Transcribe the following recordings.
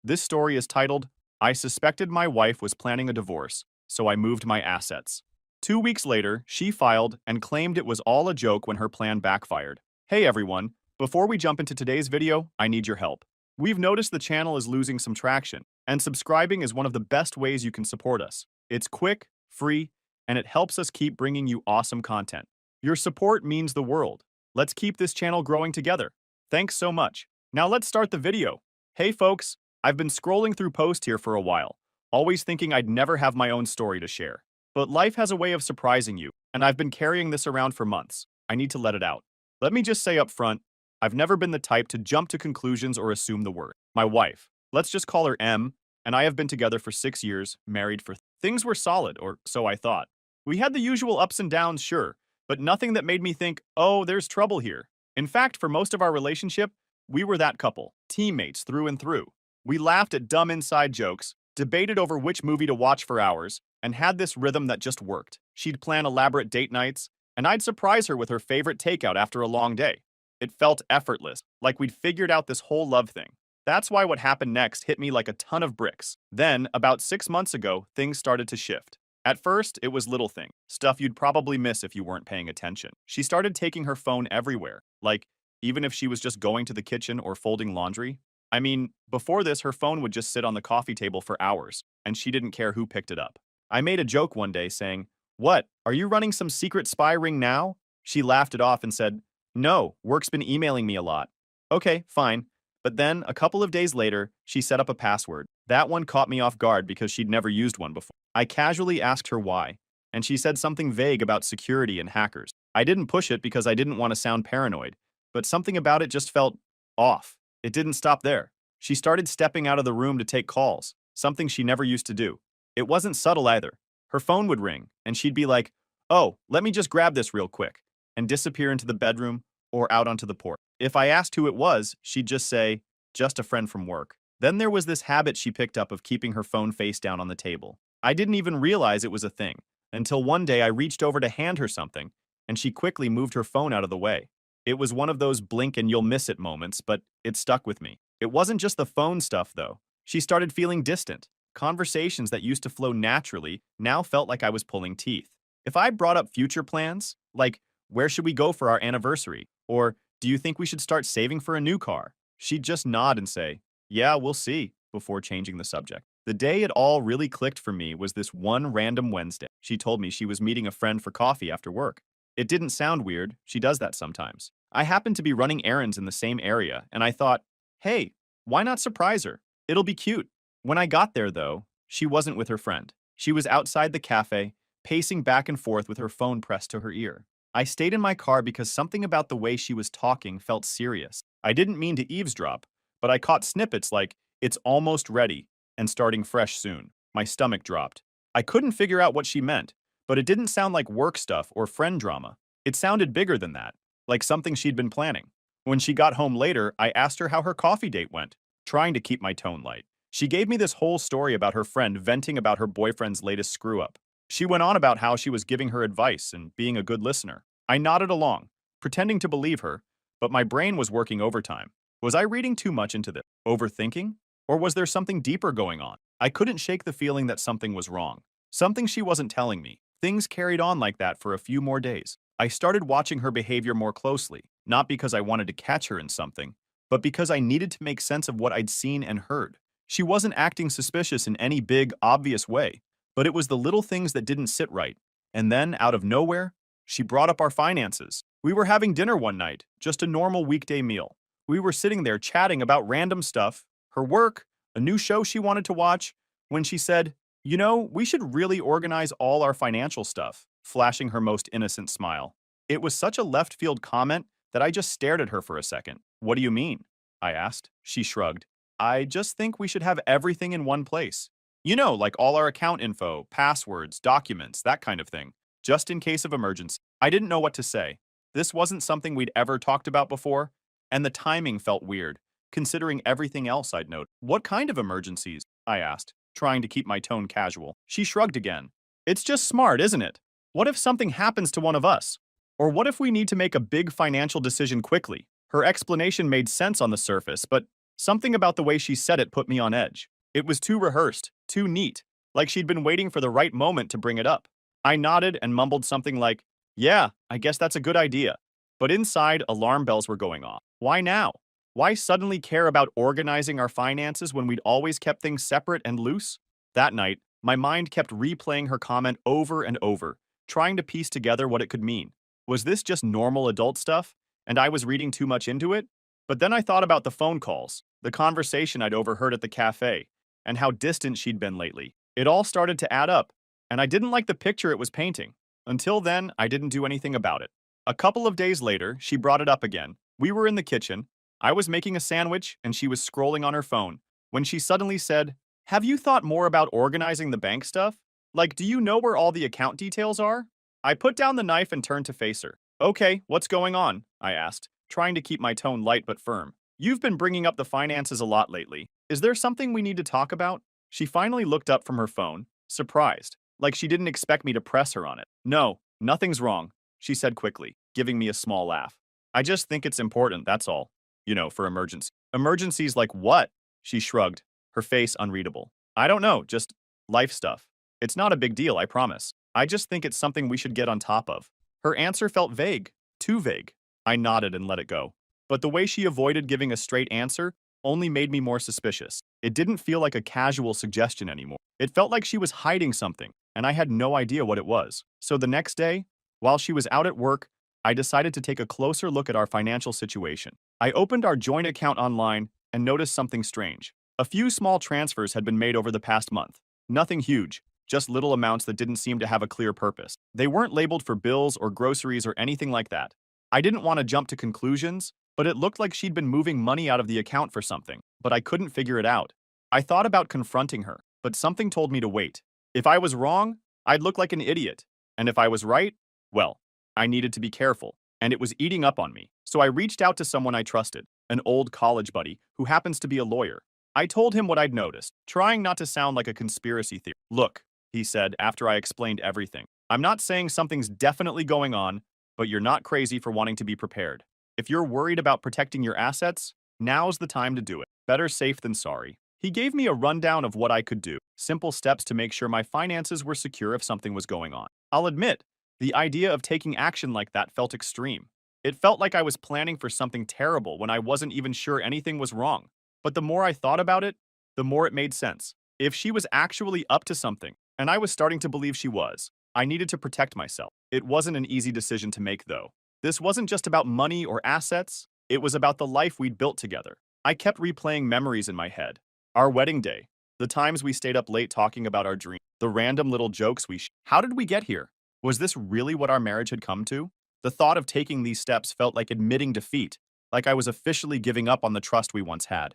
This story is titled, I Suspected My Wife Was Planning a Divorce, so I Moved My Assets. 2 weeks later, she filed and claimed it was all a joke when her plan backfired. Hey everyone, before we jump into today's video, I need your help. We've noticed the channel is losing some traction, and subscribing is one of the best ways you can support us. It's quick, free, and it helps us keep bringing you awesome content. Your support means the world. Let's keep this channel growing together. Thanks so much. Now let's start the video. Hey folks, I've been scrolling through posts here for a while, always thinking I'd never have my own story to share. But life has a way of surprising you, and I've been carrying this around for months. I need to let it out. Let me just say up front, I've never been the type to jump to conclusions or assume the worst. My wife, let's just call her M, and I have been together for 6 years, married for things were solid, or so I thought. We had the usual ups and downs, sure, but nothing that made me think, oh, there's trouble here. In fact, for most of our relationship, we were that couple, teammates through and through. We laughed at dumb inside jokes, debated over which movie to watch for hours, and had this rhythm that just worked. She'd plan elaborate date nights, and I'd surprise her with her favorite takeout after a long day. It felt effortless, like we'd figured out this whole love thing. That's why what happened next hit me like a ton of bricks. Then, about 6 months ago, things started to shift. At first, it was little things, stuff you'd probably miss if you weren't paying attention. She started taking her phone everywhere, like, even if she was just going to the kitchen or folding laundry. I mean, before this, her phone would just sit on the coffee table for hours, and she didn't care who picked it up. I made a joke one day saying, "What, are you running some secret spy ring now?" She laughed it off and said, "No, work's been emailing me a lot." Okay, fine. But then, a couple of days later, she set up a password. That one caught me off guard because she'd never used one before. I casually asked her why, and she said something vague about security and hackers. I didn't push it because I didn't want to sound paranoid, but something about it just felt off. It didn't stop there. She started stepping out of the room to take calls, something she never used to do. It wasn't subtle either. Her phone would ring, and she'd be like, "Oh, let me just grab this real quick," and disappear into the bedroom or out onto the porch. If I asked who it was, she'd just say, "Just a friend from work." Then there was this habit she picked up of keeping her phone face down on the table. I didn't even realize it was a thing, until one day I reached over to hand her something, and she quickly moved her phone out of the way. It was one of those blink and you'll miss it moments, but it stuck with me. It wasn't just the phone stuff, though. She started feeling distant. Conversations that used to flow naturally now felt like I was pulling teeth. If I brought up future plans, like, where should we go for our anniversary? Or, do you think we should start saving for a new car? She'd just nod and say, yeah, we'll see, before changing the subject. The day it all really clicked for me was this one random Wednesday. She told me she was meeting a friend for coffee after work. It didn't sound weird. She does that sometimes. I happened to be running errands in the same area, and I thought, hey, why not surprise her? It'll be cute. When I got there, though, she wasn't with her friend. She was outside the cafe, pacing back and forth with her phone pressed to her ear. I stayed in my car because something about the way she was talking felt serious. I didn't mean to eavesdrop, but I caught snippets like, "It's almost ready," and "starting fresh soon." My stomach dropped. I couldn't figure out what she meant, but it didn't sound like work stuff or friend drama. It sounded bigger than that, like something she'd been planning. When she got home later, I asked her how her coffee date went, trying to keep my tone light. She gave me this whole story about her friend venting about her boyfriend's latest screw-up. She went on about how she was giving her advice and being a good listener. I nodded along, pretending to believe her, but my brain was working overtime. Was I reading too much into this? Overthinking? Or was there something deeper going on? I couldn't shake the feeling that something was wrong. Something she wasn't telling me. Things carried on like that for a few more days. I started watching her behavior more closely, not because I wanted to catch her in something, but because I needed to make sense of what I'd seen and heard. She wasn't acting suspicious in any big, obvious way, but it was the little things that didn't sit right. And then, out of nowhere, she brought up our finances. We were having dinner one night, just a normal weekday meal. We were sitting there chatting about random stuff, her work, a new show she wanted to watch, when she said, "You know, we should really organize all our financial stuff," flashing her most innocent smile. It was such a left-field comment that I just stared at her for a second. "What do you mean?" I asked. She shrugged. "I just think we should have everything in one place. You know, like all our account info, passwords, documents, that kind of thing, just in case of emergency." I didn't know what to say. This wasn't something we'd ever talked about before, and the timing felt weird, considering everything else I'd noted. "What kind of emergencies?" I asked, trying to keep my tone casual. She shrugged again. "It's just smart, isn't it? What if something happens to one of us? Or what if we need to make a big financial decision quickly?" Her explanation made sense on the surface, but Something about the way she said it put me on edge. It was too rehearsed, too neat, like she'd been waiting for the right moment to bring it up. I nodded and mumbled something like, "Yeah, I guess that's a good idea." But inside, alarm bells were going off. Why now? Why suddenly care about organizing our finances when we'd always kept things separate and loose? That night, my mind kept replaying her comment over and over, trying to piece together what it could mean. Was this just normal adult stuff, and I was reading too much into it? But then I thought about the phone calls, the conversation I'd overheard at the cafe, and how distant she'd been lately. It all started to add up, and I didn't like the picture it was painting. Until then, I didn't do anything about it. A couple of days later, she brought it up again. We were in the kitchen. I was making a sandwich, and she was scrolling on her phone, when she suddenly said, "Have you thought more about organizing the bank stuff? Like, do you know where all the account details are?" I put down the knife and turned to face her. "Okay, what's going on?" I asked, trying to keep my tone light but firm. "You've been bringing up the finances a lot lately. Is there something we need to talk about?" She finally looked up from her phone, surprised, like she didn't expect me to press her on it. "No, nothing's wrong," she said quickly, giving me a small laugh. "I just think it's important, that's all. You know, for emergency." "Emergencies like what?" She shrugged, her face unreadable. "I don't know, just life stuff. It's not a big deal, I promise. I just think it's something we should get on top of." Her answer felt vague, too vague. I nodded and let it go. But the way she avoided giving a straight answer only made me more suspicious. It didn't feel like a casual suggestion anymore. It felt like she was hiding something, and I had no idea what it was. So the next day, while she was out at work, I decided to take a closer look at our financial situation. I opened our joint account online and noticed something strange. A few small transfers had been made over the past month. Nothing huge, just little amounts that didn't seem to have a clear purpose. They weren't labeled for bills or groceries or anything like that. I didn't want to jump to conclusions, but it looked like she'd been moving money out of the account for something, but I couldn't figure it out. I thought about confronting her, but something told me to wait. If I was wrong, I'd look like an idiot. And if I was right, well, I needed to be careful, and it was eating up on me. So I reached out to someone I trusted, an old college buddy who happens to be a lawyer. I told him what I'd noticed, trying not to sound like a conspiracy theory. "Look," he said after I explained everything, "I'm not saying something's definitely going on, but you're not crazy for wanting to be prepared. If you're worried about protecting your assets, now's the time to do it. Better safe than sorry." He gave me a rundown of what I could do, simple steps to make sure my finances were secure if something was going on. I'll admit, the idea of taking action like that felt extreme. It felt like I was planning for something terrible when I wasn't even sure anything was wrong. But the more I thought about it, the more it made sense. If she was actually up to something, and I was starting to believe she was, I needed to protect myself. It wasn't an easy decision to make, though. This wasn't just about money or assets, it was about the life we'd built together. I kept replaying memories in my head. Our wedding day, the times we stayed up late talking about our dreams, the random little jokes How did we get here? Was this really what our marriage had come to? The thought of taking these steps felt like admitting defeat, like I was officially giving up on the trust we once had.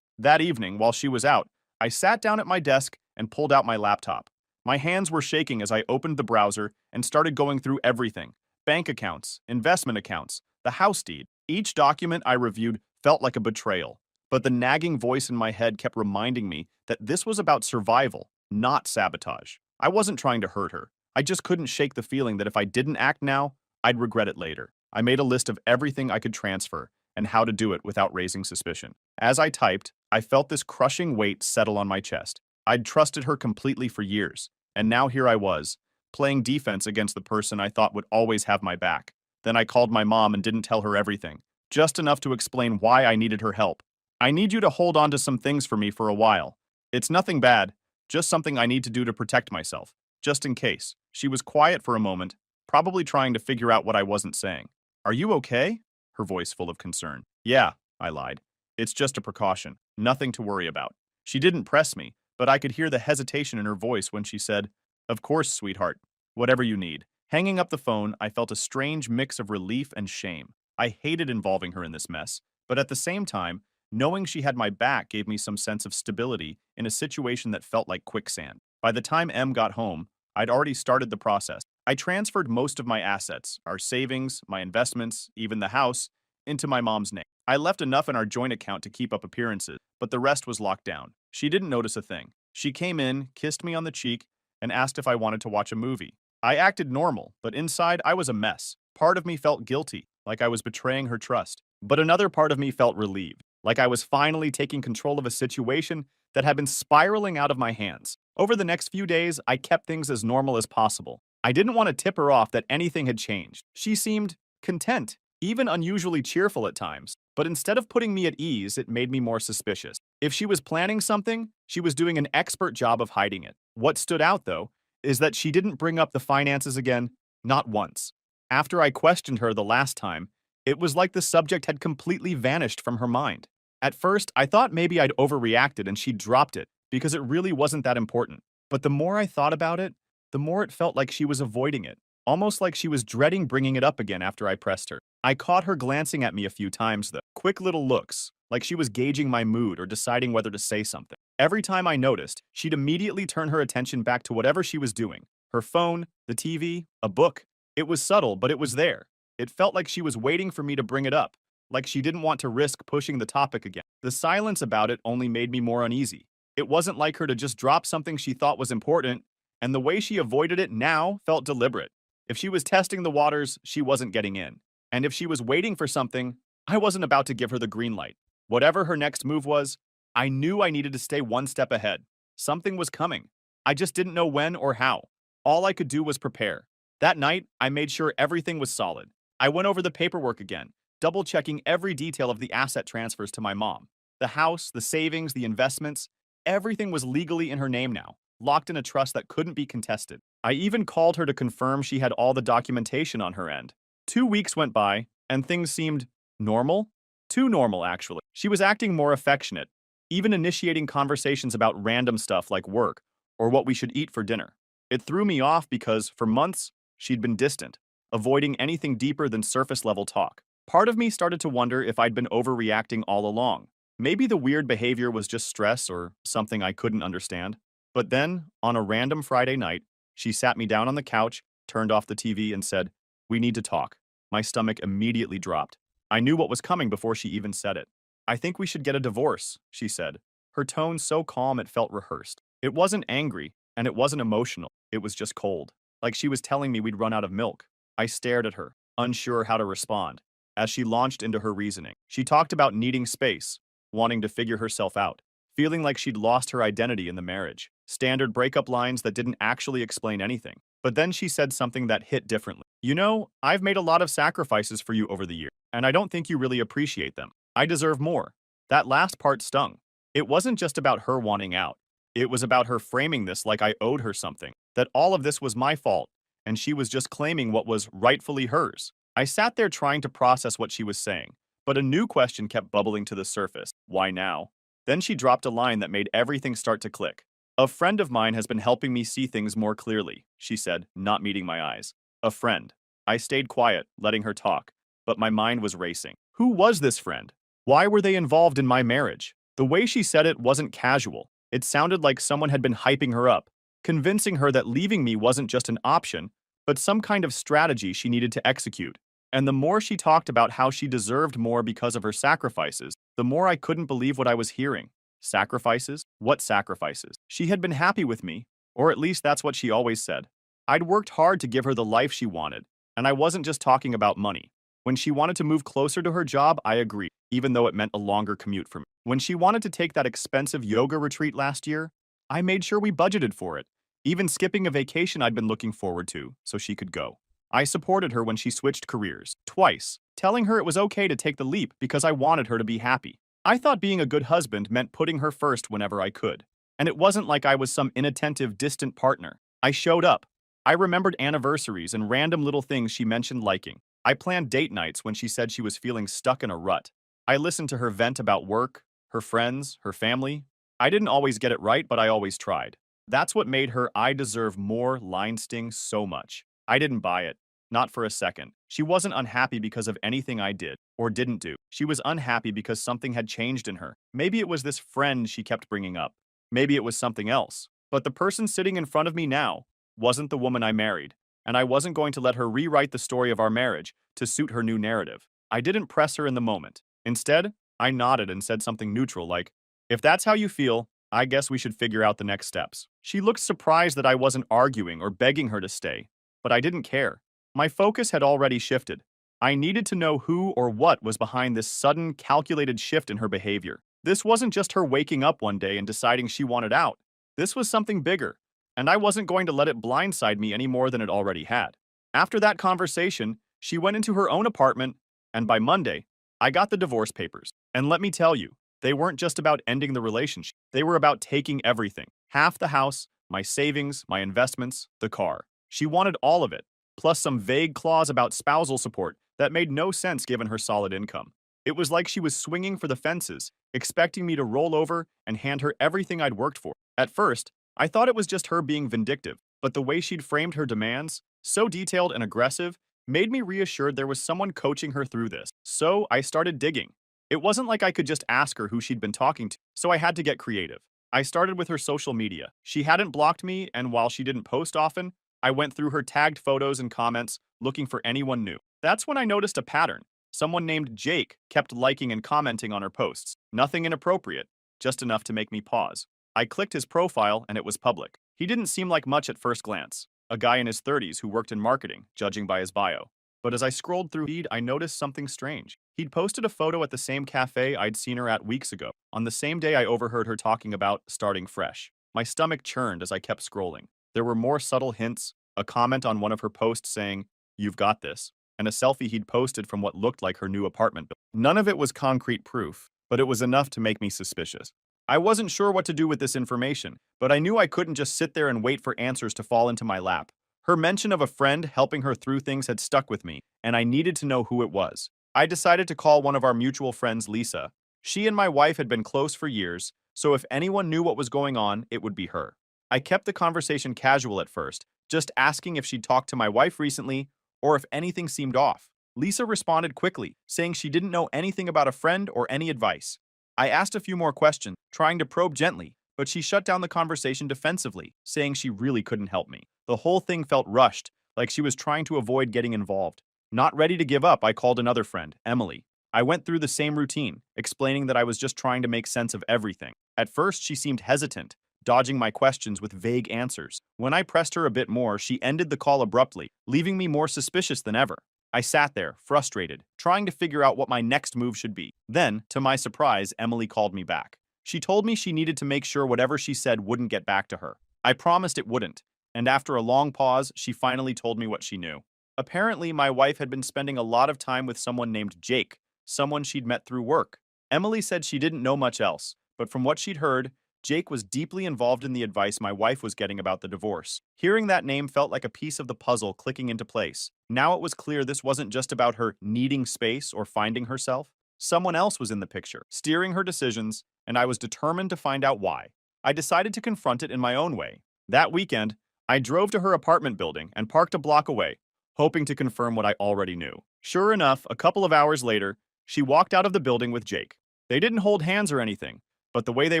That evening, while she was out, I sat down at my desk and pulled out my laptop. My hands were shaking as I opened the browser and started going through everything: bank accounts, investment accounts, the house deed. Each document I reviewed felt like a betrayal, but the nagging voice in my head kept reminding me that this was about survival, not sabotage. I wasn't trying to hurt her. I just couldn't shake the feeling that if I didn't act now, I'd regret it later. I made a list of everything I could transfer and how to do it without raising suspicion. As I typed, I felt this crushing weight settle on my chest. I'd trusted her completely for years, and now here I was, playing defense against the person I thought would always have my back. Then I called my mom and didn't tell her everything, just enough to explain why I needed her help. "I need you to hold on to some things for me for a while. It's nothing bad, just something I need to do to protect myself, just in case." She was quiet for a moment, probably trying to figure out what I wasn't saying. "Are you okay?" Her voice full of concern. "Yeah," I lied. "It's just a precaution, nothing to worry about." She didn't press me, but I could hear the hesitation in her voice when she said, "Of course, sweetheart. Whatever you need." Hanging up the phone, I felt a strange mix of relief and shame. I hated involving her in this mess, but at the same time, knowing she had my back gave me some sense of stability in a situation that felt like quicksand. By the time Em got home, I'd already started the process. I transferred most of my assets, our savings, my investments, even the house, into my mom's name. I left enough in our joint account to keep up appearances, but the rest was locked down. She didn't notice a thing. She came in, kissed me on the cheek, and asked if I wanted to watch a movie. I acted normal, but inside I was a mess. Part of me felt guilty, like I was betraying her trust. But another part of me felt relieved, like I was finally taking control of a situation that had been spiraling out of my hands. Over the next few days, I kept things as normal as possible. I didn't want to tip her off that anything had changed. She seemed content, even unusually cheerful at times. But instead of putting me at ease, it made me more suspicious. If she was planning something, she was doing an expert job of hiding it. What stood out, though, is that she didn't bring up the finances again, not once. After I questioned her the last time, it was like the subject had completely vanished from her mind. At first, I thought maybe I'd overreacted and she dropped it because it really wasn't that important. But the more I thought about it, the more it felt like she was avoiding it, almost like she was dreading bringing it up again after I pressed her. I caught her glancing at me a few times, though. Quick little looks, like she was gauging my mood or deciding whether to say something. Every time I noticed, she'd immediately turn her attention back to whatever she was doing. Her phone, the TV, a book. It was subtle, but it was there. It felt like she was waiting for me to bring it up, like she didn't want to risk pushing the topic again. The silence about it only made me more uneasy. It wasn't like her to just drop something she thought was important, and the way she avoided it now felt deliberate. If she was testing the waters, she wasn't getting in. And if she was waiting for something, I wasn't about to give her the green light. Whatever her next move was, I knew I needed to stay one step ahead. Something was coming. I just didn't know when or how. All I could do was prepare. That night, I made sure everything was solid. I went over the paperwork again, double-checking every detail of the asset transfers to my mom. The house, the savings, the investments, everything was legally in her name now, locked in a trust that couldn't be contested. I even called her to confirm she had all the documentation on her end. 2 weeks went by, and things seemed normal? Too normal, actually. She was acting more affectionate, even initiating conversations about random stuff like work or what we should eat for dinner. It threw me off because, for months, she'd been distant, avoiding anything deeper than surface-level talk. Part of me started to wonder if I'd been overreacting all along. Maybe the weird behavior was just stress or something I couldn't understand. But then, on a random Friday night, she sat me down on the couch, turned off the TV, and said, "We need to talk." My stomach immediately dropped. I knew what was coming before she even said it. "I think we should get a divorce," she said, her tone so calm it felt rehearsed. It wasn't angry, and it wasn't emotional. It was just cold, like she was telling me we'd run out of milk. I stared at her, unsure how to respond. As she launched into her reasoning, she talked about needing space, wanting to figure herself out, feeling like she'd lost her identity in the marriage. Standard breakup lines that didn't actually explain anything. But then she said something that hit differently. "You know, I've made a lot of sacrifices for you over the years, and I don't think you really appreciate them. I deserve more." That last part stung. It wasn't just about her wanting out. It was about her framing this like I owed her something, that all of this was my fault, and she was just claiming what was rightfully hers. I sat there trying to process what she was saying, but a new question kept bubbling to the surface. Why now? Then she dropped a line that made everything start to click. "A friend of mine has been helping me see things more clearly," she said, not meeting my eyes. A friend. I stayed quiet, letting her talk, but my mind was racing. Who was this friend? Why were they involved in my marriage? The way she said it wasn't casual. It sounded like someone had been hyping her up, convincing her that leaving me wasn't just an option, but some kind of strategy she needed to execute. And the more she talked about how she deserved more because of her sacrifices, the more I couldn't believe what I was hearing. Sacrifices? What sacrifices? She had been happy with me, or at least that's what she always said. I'd worked hard to give her the life she wanted, and I wasn't just talking about money. When she wanted to move closer to her job, I agreed, even though it meant a longer commute for me. When she wanted to take that expensive yoga retreat last year, I made sure we budgeted for it, even skipping a vacation I'd been looking forward to so she could go. I supported her when she switched careers, twice, telling her it was okay to take the leap because I wanted her to be happy. I thought being a good husband meant putting her first whenever I could. And it wasn't like I was some inattentive, distant partner. I showed up. I remembered anniversaries and random little things she mentioned liking. I planned date nights when she said she was feeling stuck in a rut. I listened to her vent about work, her friends, her family. I didn't always get it right, but I always tried. That's what made her "I deserve more" line sting so much. I didn't buy it. Not for a second. She wasn't unhappy because of anything I did or didn't do. She was unhappy because something had changed in her. Maybe it was this friend she kept bringing up. Maybe it was something else. But the person sitting in front of me now wasn't the woman I married, and I wasn't going to let her rewrite the story of our marriage to suit her new narrative. I didn't press her in the moment. Instead, I nodded and said something neutral like, "If that's how you feel, I guess we should figure out the next steps." She looked surprised that I wasn't arguing or begging her to stay, but I didn't care. My focus had already shifted. I needed to know who or what was behind this sudden, calculated shift in her behavior. This wasn't just her waking up one day and deciding she wanted out. This was something bigger, and I wasn't going to let it blindside me any more than it already had. After that conversation, she went into her own apartment, and by Monday, I got the divorce papers. And let me tell you, they weren't just about ending the relationship. They were about taking everything. Half the house, my savings, my investments, the car. She wanted all of it, plus some vague clause about spousal support that made no sense given her solid income. It was like she was swinging for the fences, expecting me to roll over and hand her everything I'd worked for. At first, I thought it was just her being vindictive, but the way she'd framed her demands, so detailed and aggressive, made me reassured there was someone coaching her through this. So I started digging. It wasn't like I could just ask her who she'd been talking to, so I had to get creative. I started with her social media. She hadn't blocked me, and while she didn't post often, I went through her tagged photos and comments, looking for anyone new. That's when I noticed a pattern. Someone named Jake kept liking and commenting on her posts. Nothing inappropriate, just enough to make me pause. I clicked his profile, and it was public. He didn't seem like much at first glance. A guy in his 30s who worked in marketing, judging by his bio. But as I scrolled through feed, I noticed something strange. He'd posted a photo at the same cafe I'd seen her at weeks ago. On the same day, I overheard her talking about starting fresh. My stomach churned as I kept scrolling. There were more subtle hints, a comment on one of her posts saying, "You've got this," and a selfie he'd posted from what looked like her new apartment. None of it was concrete proof, but it was enough to make me suspicious. I wasn't sure what to do with this information, but I knew I couldn't just sit there and wait for answers to fall into my lap. Her mention of a friend helping her through things had stuck with me, and I needed to know who it was. I decided to call one of our mutual friends, Lisa. She and my wife had been close for years, so if anyone knew what was going on, it would be her. I kept the conversation casual at first, just asking if she'd talked to my wife recently or if anything seemed off. Lisa responded quickly, saying she didn't know anything about a friend or any advice. I asked a few more questions, trying to probe gently, but she shut down the conversation defensively, saying she really couldn't help me. The whole thing felt rushed, like she was trying to avoid getting involved. Not ready to give up, I called another friend, Emily. I went through the same routine, explaining that I was just trying to make sense of everything. At first, she seemed hesitant, dodging my questions with vague answers. When I pressed her a bit more, she ended the call abruptly, leaving me more suspicious than ever. I sat there, frustrated, trying to figure out what my next move should be. Then, to my surprise, Emily called me back. She told me she needed to make sure whatever she said wouldn't get back to her. I promised it wouldn't, and after a long pause, she finally told me what she knew. Apparently, my wife had been spending a lot of time with someone named Jake, someone she'd met through work. Emily said she didn't know much else, but from what she'd heard, Jake was deeply involved in the advice my wife was getting about the divorce. Hearing that name felt like a piece of the puzzle clicking into place. Now it was clear this wasn't just about her needing space or finding herself. Someone else was in the picture, steering her decisions, and I was determined to find out why. I decided to confront it in my own way. That weekend, I drove to her apartment building and parked a block away, hoping to confirm what I already knew. Sure enough, a couple of hours later, she walked out of the building with Jake. They didn't hold hands or anything, but the way they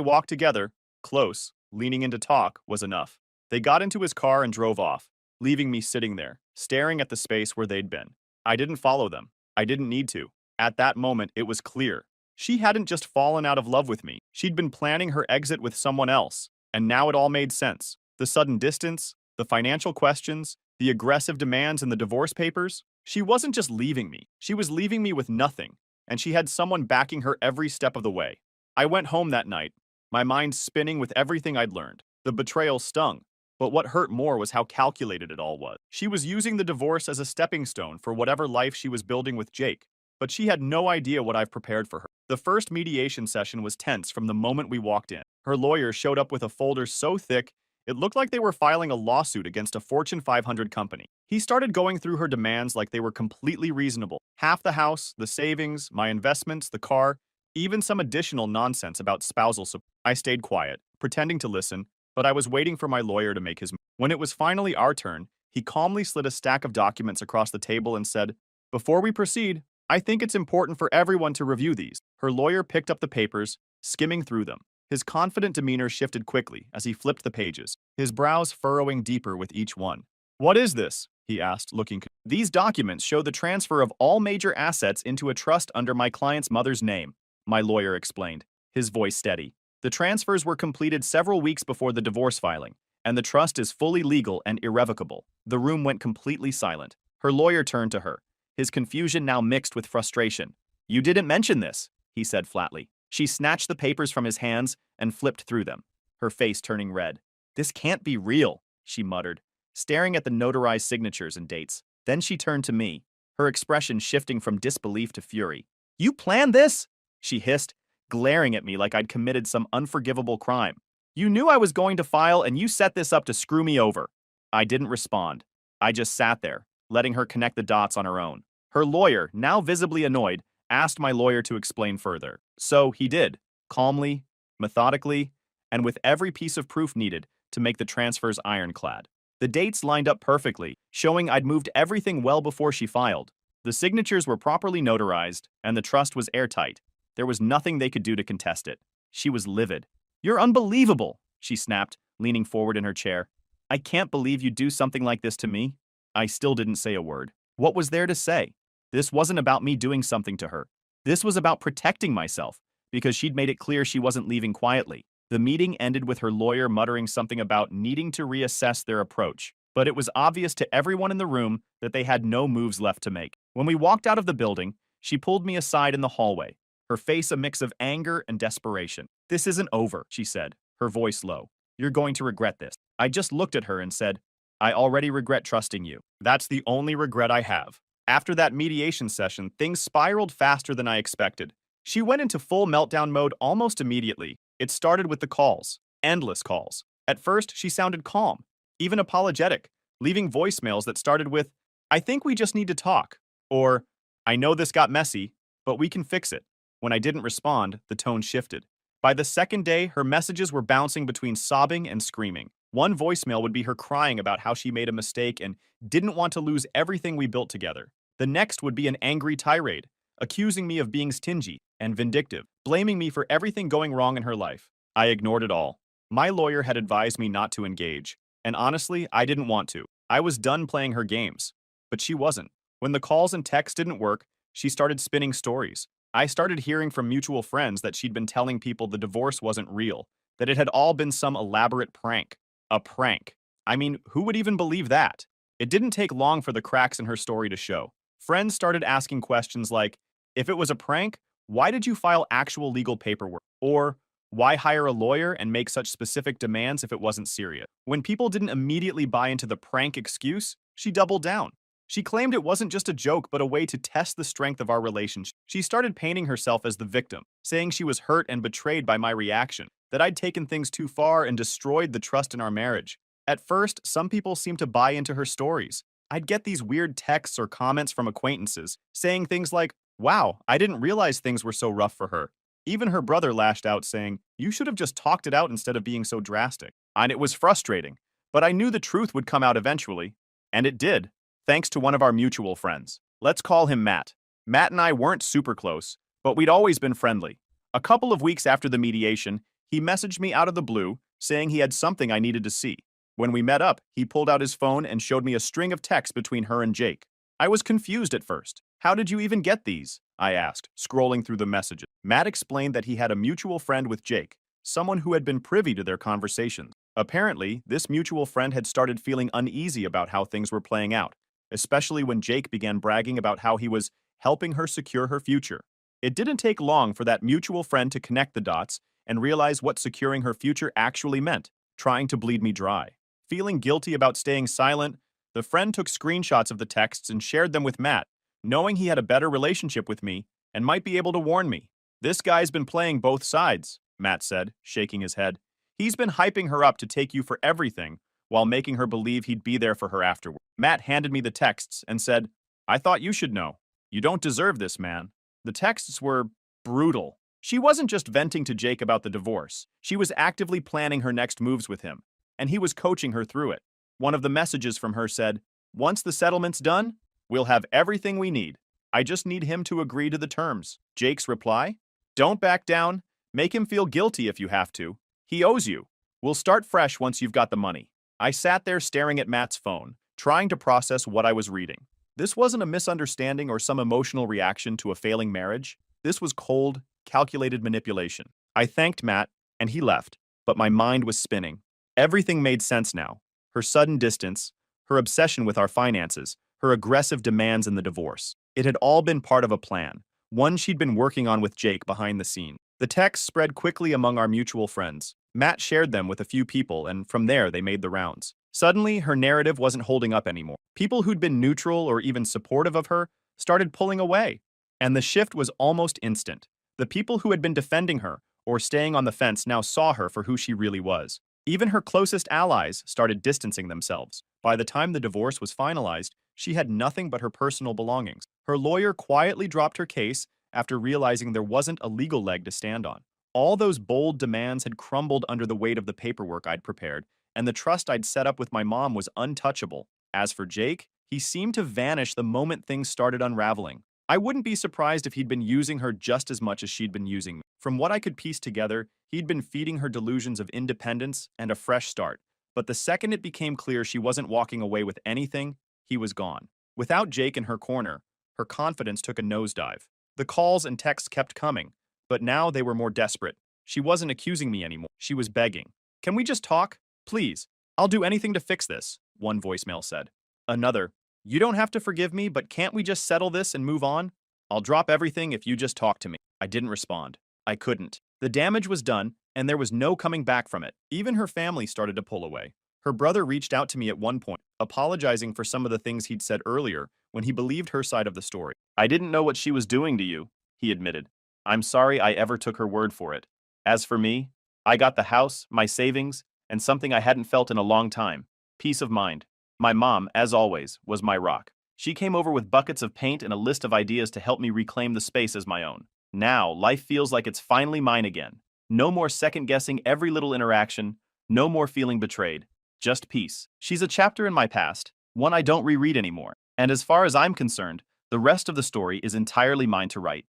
walked together, close, leaning in to talk, was enough. They got into his car and drove off, leaving me sitting there, staring at the space where they'd been. I didn't follow them. I didn't need to. At that moment, it was clear. She hadn't just fallen out of love with me. She'd been planning her exit with someone else, and now it all made sense. The sudden distance, the financial questions, the aggressive demands in the divorce papers. She wasn't just leaving me. She was leaving me with nothing, and she had someone backing her every step of the way. I went home that night, my mind spinning with everything I'd learned. The betrayal stung, but what hurt more was how calculated it all was. She was using the divorce as a stepping stone for whatever life she was building with Jake, but she had no idea what I've prepared for her. The first mediation session was tense from the moment we walked in. Her lawyer showed up with a folder so thick, it looked like they were filing a lawsuit against a Fortune 500 company. He started going through her demands like they were completely reasonable. Half the house, the savings, my investments, the car, even some additional nonsense about spousal support. I stayed quiet, pretending to listen, but I was waiting for my lawyer to make his move. When it was finally our turn, he calmly slid a stack of documents across the table and said, "Before we proceed, I think it's important for everyone to review these." Her lawyer picked up the papers, skimming through them. His confident demeanor shifted quickly as he flipped the pages, his brows furrowing deeper with each one. "What is this?" he asked, looking. "These documents show the transfer of all major assets into a trust under my client's mother's name," my lawyer explained, his voice steady. "The transfers were completed several weeks before the divorce filing, and the trust is fully legal and irrevocable." The room went completely silent. Her lawyer turned to her, his confusion now mixed with frustration. "You didn't mention this," he said flatly. She snatched the papers from his hands and flipped through them, her face turning red. "This can't be real," she muttered, staring at the notarized signatures and dates. Then she turned to me, her expression shifting from disbelief to fury. "You planned this?" she hissed, glaring at me like I'd committed some unforgivable crime. "You knew I was going to file and you set this up to screw me over." I didn't respond. I just sat there, letting her connect the dots on her own. Her lawyer, now visibly annoyed, asked my lawyer to explain further. So he did, calmly, methodically, and with every piece of proof needed to make the transfers ironclad. The dates lined up perfectly, showing I'd moved everything well before she filed. The signatures were properly notarized, and the trust was airtight. There was nothing they could do to contest it. She was livid. "You're unbelievable," she snapped, leaning forward in her chair. "I can't believe you'd do something like this to me." I still didn't say a word. What was there to say? This wasn't about me doing something to her. This was about protecting myself, because she'd made it clear she wasn't leaving quietly. The meeting ended with her lawyer muttering something about needing to reassess their approach, but it was obvious to everyone in the room that they had no moves left to make. When we walked out of the building, she pulled me aside in the hallway, her face a mix of anger and desperation. "This isn't over," she said, her voice low. "You're going to regret this." I just looked at her and said, "I already regret trusting you. That's the only regret I have." After that mediation session, things spiraled faster than I expected. She went into full meltdown mode almost immediately. It started with the calls, endless calls. At first, she sounded calm, even apologetic, leaving voicemails that started with, "I think we just need to talk," or, "I know this got messy, but we can fix it." When I didn't respond, the tone shifted. By the second day, her messages were bouncing between sobbing and screaming. One voicemail would be her crying about how she made a mistake and didn't want to lose everything we built together. The next would be an angry tirade, accusing me of being stingy and vindictive, blaming me for everything going wrong in her life. I ignored it all. My lawyer had advised me not to engage, and honestly, I didn't want to. I was done playing her games. But she wasn't. When the calls and texts didn't work, she started spinning stories. I started hearing from mutual friends that she'd been telling people the divorce wasn't real, that it had all been some elaborate prank. A prank. I mean, who would even believe that? It didn't take long for the cracks in her story to show. Friends started asking questions like, "If it was a prank, why did you file actual legal paperwork?" Or, "Why hire a lawyer and make such specific demands if it wasn't serious?" When people didn't immediately buy into the prank excuse, she doubled down. She claimed it wasn't just a joke but a way to test the strength of our relationship. She started painting herself as the victim, saying she was hurt and betrayed by my reaction, that I'd taken things too far and destroyed the trust in our marriage. At first, some people seemed to buy into her stories. I'd get these weird texts or comments from acquaintances, saying things like, "Wow, I didn't realize things were so rough for her." Even her brother lashed out saying, "You should have just talked it out instead of being so drastic." And it was frustrating, but I knew the truth would come out eventually. And it did, thanks to one of our mutual friends. Let's call him Matt. Matt and I weren't super close, but we'd always been friendly. A couple of weeks after the mediation, he messaged me out of the blue, saying he had something I needed to see. When we met up, he pulled out his phone and showed me a string of texts between her and Jake. I was confused at first. "How did you even get these?" I asked, scrolling through the messages. Matt explained that he had a mutual friend with Jake, someone who had been privy to their conversations. Apparently, this mutual friend had started feeling uneasy about how things were playing out, especially when Jake began bragging about how he was helping her secure her future. It didn't take long for that mutual friend to connect the dots and realize what securing her future actually meant, trying to bleed me dry. Feeling guilty about staying silent, the friend took screenshots of the texts and shared them with Matt, knowing he had a better relationship with me and might be able to warn me. "This guy's been playing both sides," Matt said, shaking his head. "He's been hyping her up to take you for everything, while making her believe he'd be there for her afterward." Matt handed me the texts and said, "I thought you should know. You don't deserve this, man." The texts were brutal. She wasn't just venting to Jake about the divorce. She was actively planning her next moves with him, and he was coaching her through it. One of the messages from her said, "Once the settlement's done, we'll have everything we need. I just need him to agree to the terms." Jake's reply, "Don't back down. Make him feel guilty if you have to. He owes you. We'll start fresh once you've got the money." I sat there staring at Matt's phone, trying to process what I was reading. This wasn't a misunderstanding or some emotional reaction to a failing marriage. This was cold, calculated manipulation. I thanked Matt, and he left, but my mind was spinning. Everything made sense now. Her sudden distance, her obsession with our finances, her aggressive demands in the divorce. It had all been part of a plan, one she'd been working on with Jake behind the scenes. The texts spread quickly among our mutual friends. Matt shared them with a few people, and from there they made the rounds. Suddenly, her narrative wasn't holding up anymore. People who'd been neutral or even supportive of her started pulling away. And the shift was almost instant. The people who had been defending her or staying on the fence now saw her for who she really was. Even her closest allies started distancing themselves. By the time the divorce was finalized, she had nothing but her personal belongings. Her lawyer quietly dropped her case after realizing there wasn't a legal leg to stand on. All those bold demands had crumbled under the weight of the paperwork I'd prepared, and the trust I'd set up with my mom was untouchable. As for Jake, he seemed to vanish the moment things started unraveling. I wouldn't be surprised if he'd been using her just as much as she'd been using me. From what I could piece together, he'd been feeding her delusions of independence and a fresh start. But the second it became clear she wasn't walking away with anything, he was gone. Without Jake in her corner, her confidence took a nosedive. The calls and texts kept coming, but now they were more desperate. She wasn't accusing me anymore. She was begging. "Can we just talk? Please. I'll do anything to fix this," one voicemail said. Another, "You don't have to forgive me, but can't we just settle this and move on? I'll drop everything if you just talk to me." I didn't respond. I couldn't. The damage was done, and there was no coming back from it. Even her family started to pull away. Her brother reached out to me at one point, apologizing for some of the things he'd said earlier when he believed her side of the story. "I didn't know what she was doing to you," he admitted. "I'm sorry I ever took her word for it. As for me, I got the house, my savings, and something I hadn't felt in a long time: peace of mind. My mom, as always, was my rock. She came over with buckets of paint and a list of ideas to help me reclaim the space as my own. Now, life feels like it's finally mine again. No more second-guessing every little interaction, no more feeling betrayed. Just peace. She's a chapter in my past, one I don't reread anymore. And as far as I'm concerned, the rest of the story is entirely mine to write."